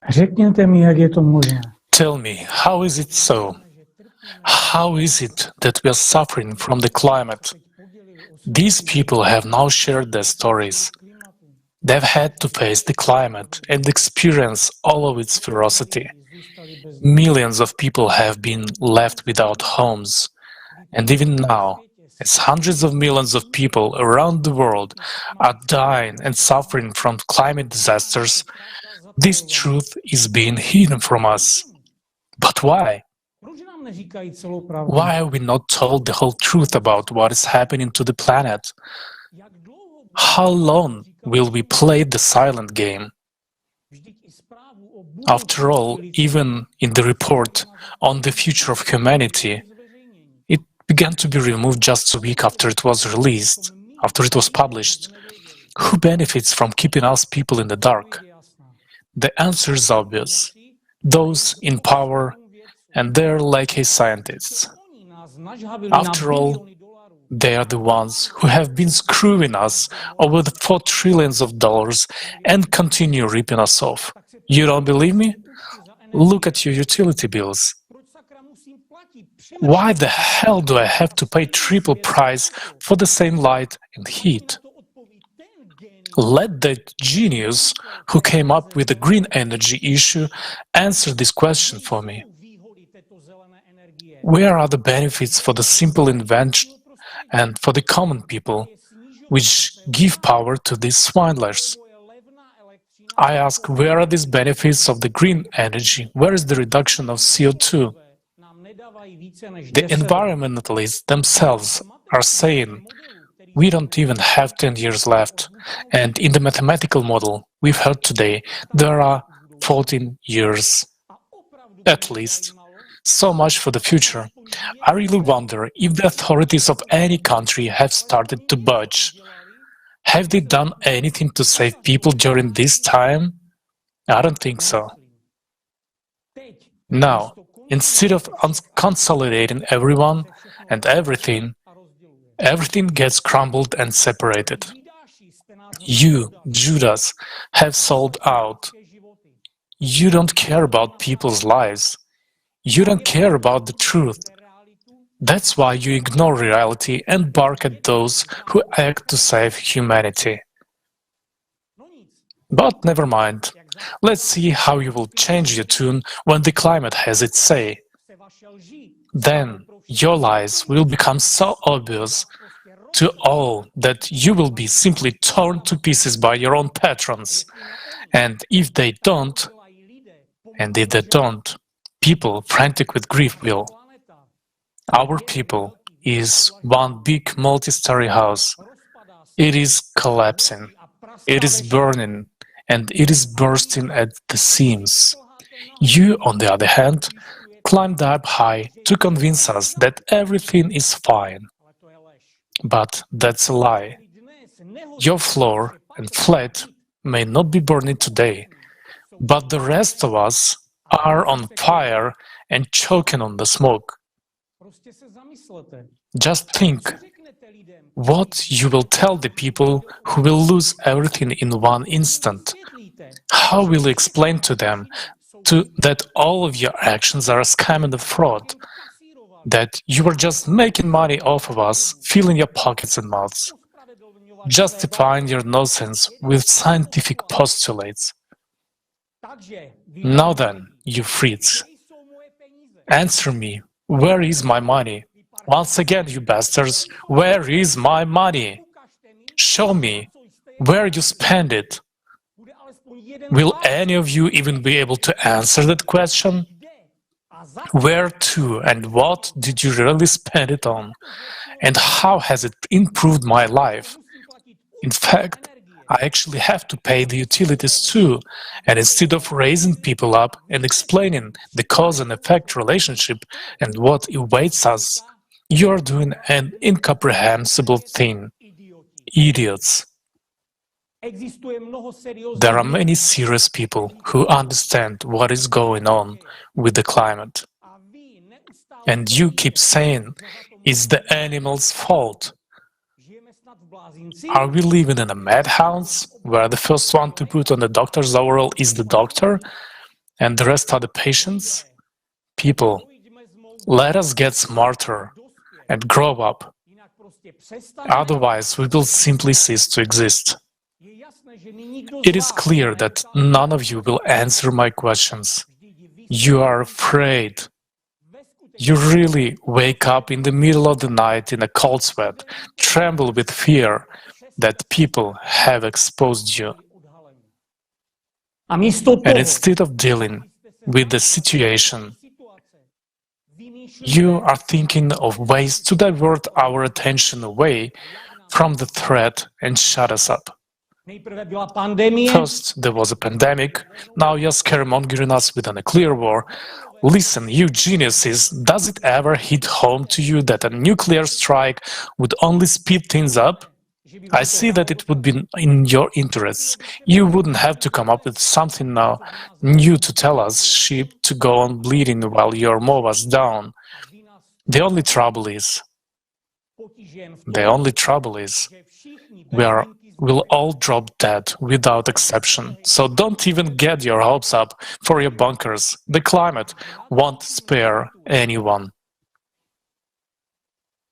Řekněte mi, jak je to možné. Tell me, how is it so? How is it that we are suffering from the climate? These people have now shared their stories. They've had to face the climate and experience all of its ferocity. Millions of people have been left without homes. And even now, as hundreds of millions of people around the world are dying and suffering from climate disasters, this truth is being hidden from us. But why? Why are we not told the whole truth about what is happening to the planet? How long will we play the silent game? After all, even in the report on the future of humanity, it began to be removed just a week after it was released, after it was published. Who benefits from keeping us people in the dark? The answer is obvious. Those in power and their lackey scientists. After all, they are the ones who have been screwing us over the $4 trillion and continue ripping us off. You don't believe me? Look at your utility bills. Why the hell do I have to pay triple price for the same light and heat? Let the genius who came up with the green energy issue answer this question for me. Where are the benefits for the simple invention and for the common people, which give power to these swindlers? I ask, where are these benefits of the green energy? Where is the reduction of CO2? The environmentalists themselves are saying, we don't even have 10 years left, and in the mathematical model we've heard today, there are 14 years, at least. So much for the future. I really wonder if the authorities of any country have started to budge. Have they done anything to save people during this time? I don't think so. Now, instead of consolidating everyone and everything gets crumbled and separated. You, Judas, have sold out. You don't care about people's lives. You don't care about the truth. That's why you ignore reality and bark at those who act to save humanity. But never mind. Let's see how you will change your tune when the climate has its say. Then your lies will become so obvious to all that you will be simply torn to pieces by your own patrons. And if they don't, people frantic with grief will. Our people is one big multi-story house. It is collapsing, it is burning, and it is bursting at the seams. You, on the other hand, climbed up high to convince us that everything is fine. But that's a lie. Your floor and flat may not be burning today, but the rest of us are on fire and choking on the smoke. Just think what you will tell the people who will lose everything in one instant. How will you explain to them that all of your actions are a scam and a fraud? That you are just making money off of us, filling your pockets and mouths, justifying your nonsense with scientific postulates. Now then, you freaks, answer me, where is my money? Once again, you bastards, where is my money? Show me where you spend it. Will any of you even be able to answer that question? Where to and what did you really spend it on? And how has it improved my life? In fact, I actually have to pay the utilities too, and instead of raising people up and explaining the cause and effect relationship and what awaits us, you are doing an incomprehensible thing. Idiots. There are many serious people who understand what is going on with the climate. And you keep saying it's the animals' fault. Are we living in a madhouse where the first one to put on the doctor's overall is the doctor? and the rest are the patients? People, let us get smarter and grow up. Otherwise, we will simply cease to exist. It is clear that none of you will answer my questions. You are afraid. You really wake up in the middle of the night in a cold sweat, tremble with fear that people have exposed you. And instead of dealing with the situation, you are thinking of ways to divert our attention away from the threat and shut us up. First, there was a pandemic, now you're scaremongering us with a nuclear war. Listen, you geniuses, does it ever hit home to you that a nuclear strike would only speed things up? I see that it would be in your interests. You wouldn't have to come up with something now new to tell us sheep to go on bleeding while your mow us down. The only trouble is, we'll all drop dead without exception. So don't even get your hopes up for your bunkers. The climate won't spare anyone.